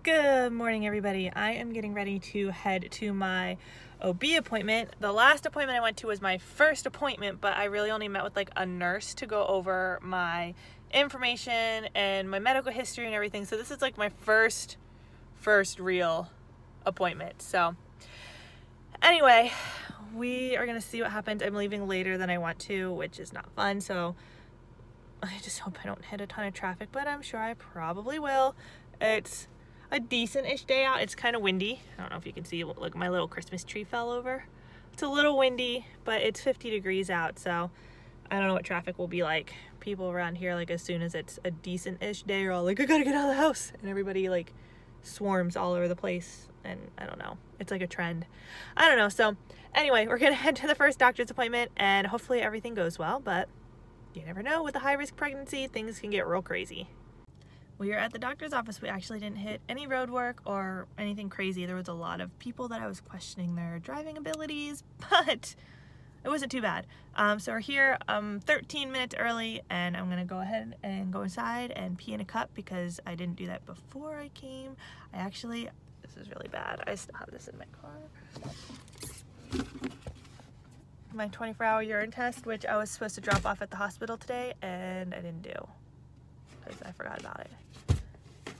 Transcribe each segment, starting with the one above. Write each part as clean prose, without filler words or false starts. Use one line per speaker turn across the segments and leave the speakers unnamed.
Good morning, everybody. I am getting ready to head to my OB appointment. The last appointment I went to was my first appointment, but I really only met with like a nurse to go over my information and my medical history and everything. So this is like my first real appointment. So anyway, we are gonna see what happens. I'm leaving later than I want to, which is not fun. So I just hope I don't hit a ton of traffic, but I'm sure I probably will. It's a decent-ish day out. It's kind of windy. I don't know if you can see, look, my little Christmas tree fell over. It's a little windy, but it's 50 degrees out, so I don't know what traffic will be like. People around here, like, as soon as it's a decent-ish day, are all like, I gotta get out of the house, and everybody like swarms all over the place, and I don't know, it's like a trend. I don't know. So anyway, we're gonna head to the first doctor's appointment, and hopefully everything goes well, but you never know. With a high-risk pregnancy, things can get real crazy. We are at the doctor's office. We actually didn't hit any road work or anything crazy. There was a lot of people that I was questioning their driving abilities, but it wasn't too bad. So we're here 13 minutes early, and I'm gonna go ahead and go inside and pee in a cup because I didn't do that before I came. This is really bad. I still have this in my car. My 24-hour urine test, which I was supposed to drop off at the hospital today, and I didn't do because I forgot about it.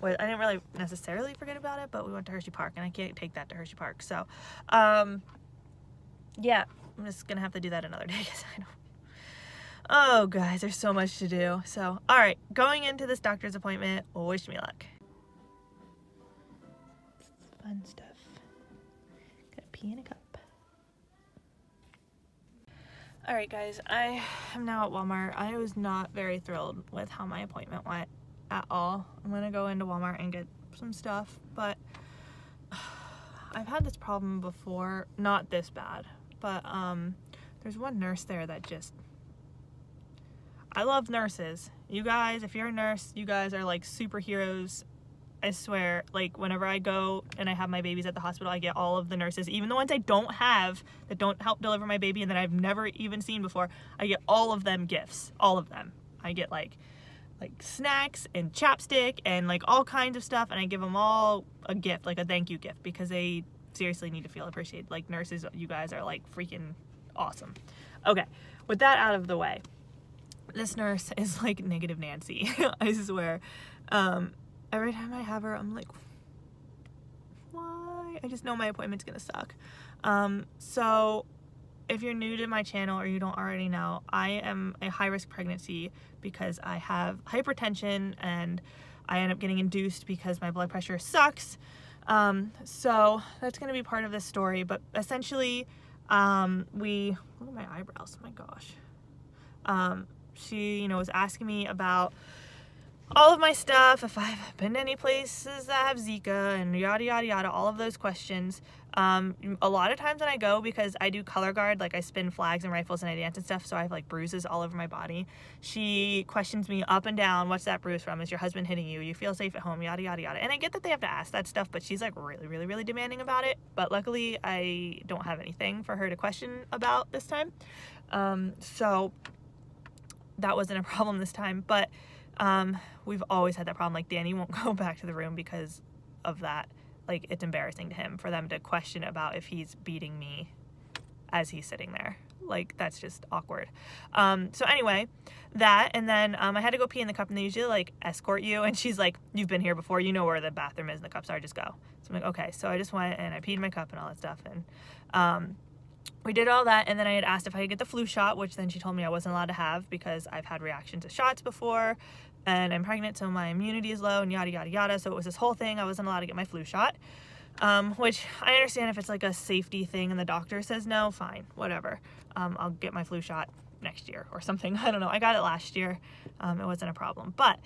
Well, I didn't really necessarily forget about it, but we went to Hershey Park, and I can't take that to Hershey Park. So, yeah, I'm just gonna have to do that another day because I don't. Oh, guys, there's so much to do. So, all right, going into this doctor's appointment. Wish me luck. Fun stuff. Gotta pee in a cup. All right, guys, I am now at Walmart. I was not very thrilled with how my appointment went at all. I'm gonna go into Walmart and get some stuff, but I've had this problem before, not this bad, but there's one nurse there that just, I love nurses. You guys, if you're a nurse, you guys are like superheroes. I swear, like, whenever I go and I have my babies at the hospital, I get all of the nurses, even the ones I don't have, that don't help deliver my baby and that I've never even seen before. I get all of them gifts, all of them. I get like snacks and chapstick and like all kinds of stuff, and I give them all a gift, like a thank you gift, because they seriously need to feel appreciated. Like, nurses, you guys are like freaking awesome. Okay, with that out of the way, this nurse is like negative Nancy. I swear. Every time I have her, I'm like, why? I just know my appointment's gonna suck. So if you're new to my channel or you don't already know, I am a high-risk pregnancy because I have hypertension and I end up getting induced because my blood pressure sucks. So that's gonna be part of this story, but essentially, look at my eyebrows, oh my gosh. She, was asking me about all of my stuff, if I've been to any places that have Zika and yada yada yada, all of those questions. A lot of times when I go, because I do color guard, like I spin flags and rifles and I dance and stuff, so I have like bruises all over my body. She questions me up and down, what's that bruise from? Is your husband hitting you? You feel safe at home? Yada yada yada. And I get that they have to ask that stuff, but she's like really demanding about it. But luckily I don't have anything for her to question about this time. So that wasn't a problem this time, but we've always had that problem. Like, Danny won't go back to the room because of that. Like, it's embarrassing to him for them to question about if he's beating me as he's sitting there. Like, that's just awkward. So anyway, that, and then I had to go pee in the cup, and they usually like escort you, and she's like, you've been here before, you know where the bathroom is and the cups are, just go. So I'm like, okay. So I just went and I peed in my cup and all that stuff, and we did all that, and then I had asked if I could get the flu shot, which then she told me I wasn't allowed to have because I've had reactions to shots before, and I'm pregnant, so my immunity is low, and yada yada yada. So it was this whole thing. I wasn't allowed to get my flu shot, which I understand if it's like a safety thing and the doctor says no, fine, whatever. I'll get my flu shot next year or something. I don't know. I got it last year. It wasn't a problem, but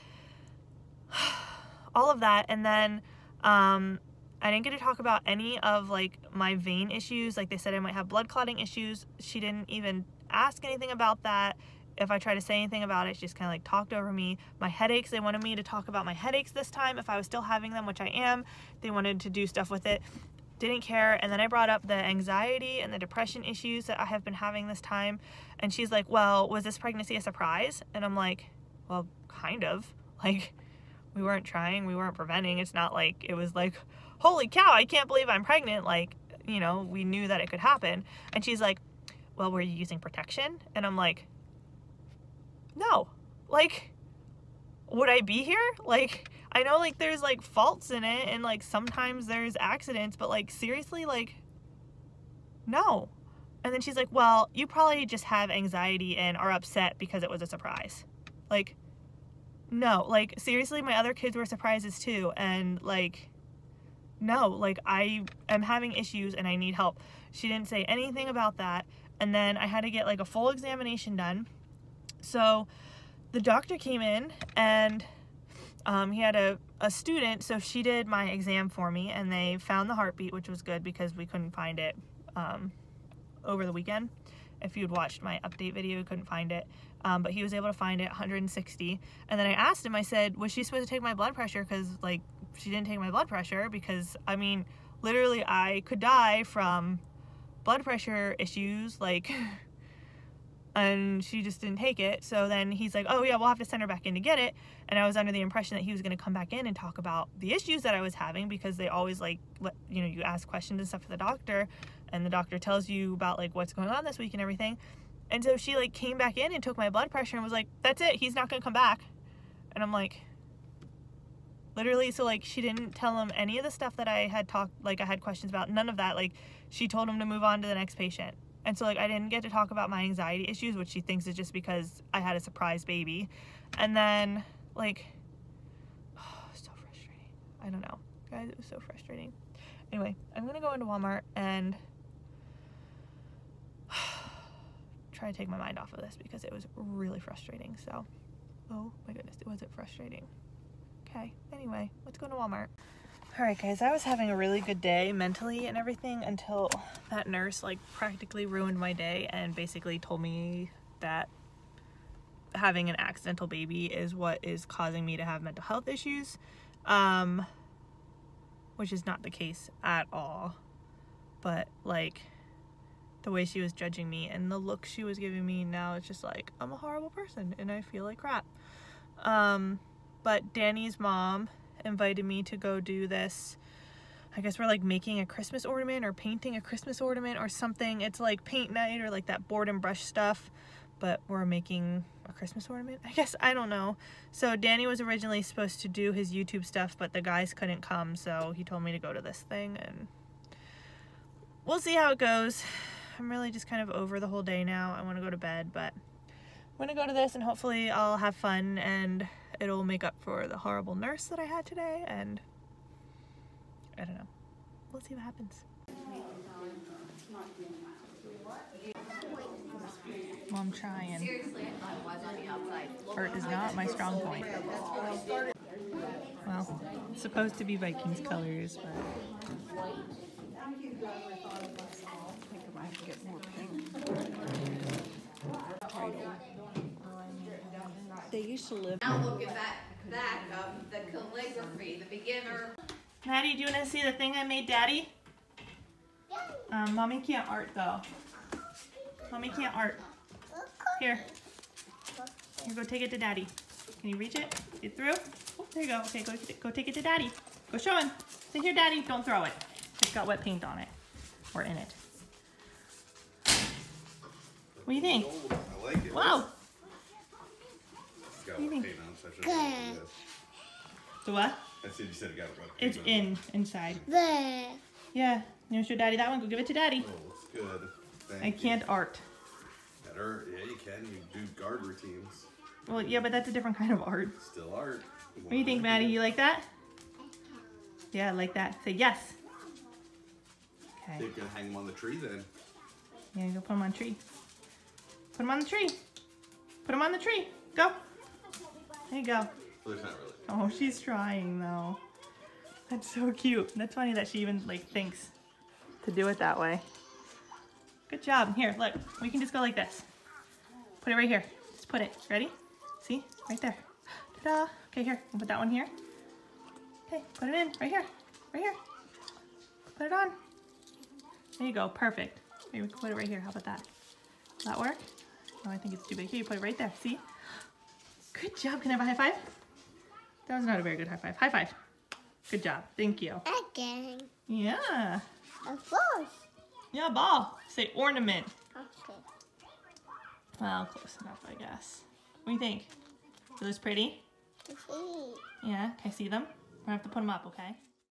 all of that, and then I didn't get to talk about any of like my vein issues. Like, they said I might have blood clotting issues. She didn't even ask anything about that. If I try to say anything about it, she just kind of like talked over me. My headaches, they wanted me to talk about my headaches this time if I was still having them, which I am. They wanted to do stuff with it. Didn't care. And then I brought up the anxiety and the depression issues that I have been having this time. And she's like, well, was this pregnancy a surprise? And I'm like, well, kind of. Like, we weren't trying, we weren't preventing. It's not like it was like, holy cow, I can't believe I'm pregnant. Like, you know, we knew that it could happen. And she's like, well, were you using protection? And I'm like, no. Like, would I be here? Like, I know like there's like faults in it and like sometimes there's accidents, but like seriously, like, no. And then she's like, well, you probably just have anxiety and are upset because it was a surprise. Like, no, like seriously, my other kids were surprises too. And like, no, like I am having issues and I need help. She didn't say anything about that. And then I had to get like a full examination done. So the doctor came in and he had a student, so she did my exam for me and they found the heartbeat, which was good because we couldn't find it over the weekend. If you'd watched my update video, you couldn't find it. But he was able to find it, 160. And then I asked him, I said, was she supposed to take my blood pressure? Because like she didn't take my blood pressure because I mean, literally I could die from blood pressure issues, like, and she just didn't take it. So then he's like, oh yeah, we'll have to send her back in to get it. And I was under the impression that he was going to come back in and talk about the issues that I was having, because they always like, you know, you ask questions and stuff to the doctor and the doctor tells you about like what's going on this week and everything. And so she like came back in and took my blood pressure and was like, that's it, he's not going to come back. And I'm like, literally, so like she didn't tell him any of the stuff that I had I had questions about, none of that. Like she told him to move on to the next patient. And so like I didn't get to talk about my anxiety issues, which she thinks is just because I had a surprise baby. And then like, oh, so frustrating. I don't know, guys, it was so frustrating. Anyway, I'm gonna go into Walmart and try to take my mind off of this because it was really frustrating. So, oh my goodness, was it frustrating? Okay, anyway, let's go to Walmart. Alright guys, I was having a really good day mentally and everything until that nurse like practically ruined my day and basically told me that having an accidental baby is what is causing me to have mental health issues, which is not the case at all. But like the way she was judging me and the look she was giving me, now it's just like I'm a horrible person and I feel like crap. But Danny's mom invited me to go do this. I guess we're like making a Christmas ornament or painting a Christmas ornament or something. It's like paint night or like that board and brush stuff, but we're making a Christmas ornament, I guess. I don't know. So Danny was originally supposed to do his YouTube stuff, but the guys couldn't come, so he told me to go to this thing and we'll see how it goes. I'm really just kind of over the whole day now. I want to go to bed, but I'm gonna go to this and hopefully I'll have fun and it'll make up for the horrible nurse that I had today, and I don't know. We'll see what happens. Well, I'm trying. Art is not my strong point. Well, it's supposed to be Vikings colors, but
they used to live.
Now look at that back of the calligraphy, the beginner.
Maddie, do you want to see the thing I made Daddy? Mommy can't art though. Mommy can't art. Here. Here, go take it to Daddy. Can you reach it? Get through? Oh, there you go. Okay, go take it to Daddy. Go show him. Say, here, Daddy. Don't throw it. It's got wet paint on it. Or in it. What do you think?
I like it.
Wow.
It's got wet paint on, so I should have this.
The what?
I said you said it got wet paint
It's
on.
inside.
There.
Yeah. You want to show Daddy that one? Go give it to Daddy.
Oh, looks good. Thank
I can't art.
Better. Yeah, you can. You do guard routines.
Well, yeah, but that's a different kind of art.
Still art.
What do you think, Maddie? You like that? Yeah, I like that. Say yes. Okay.
They're gonna hang them on the tree then.
Yeah, go put them on the tree. Put them on the tree. Put them on the tree. Go. There you go.
Well, there's not really.
Oh, she's trying though. That's so cute. That's funny that she even like thinks to do it that way. Good job. Here, look. We can just go like this. Put it right here. Just put it. Ready? See? Right there. Ta-da. Okay, here. We'll put that one here. Okay, put it in. Right here. Right here. Put it on. There you go. Perfect. Maybe we can put it right here. How about that? Will that work? No, I think it's too big. Here, you put it right there. See? Good job. Can I have a high five? That was not a very good high five. High five. Good job. Thank you.
Again.
Yeah.
Of course.
Yeah, ball. Say ornament.
Okay.
Well, close enough, I guess. What do you think? Are those pretty?
See.
Yeah, can I see them? We're gonna have to put them up, okay?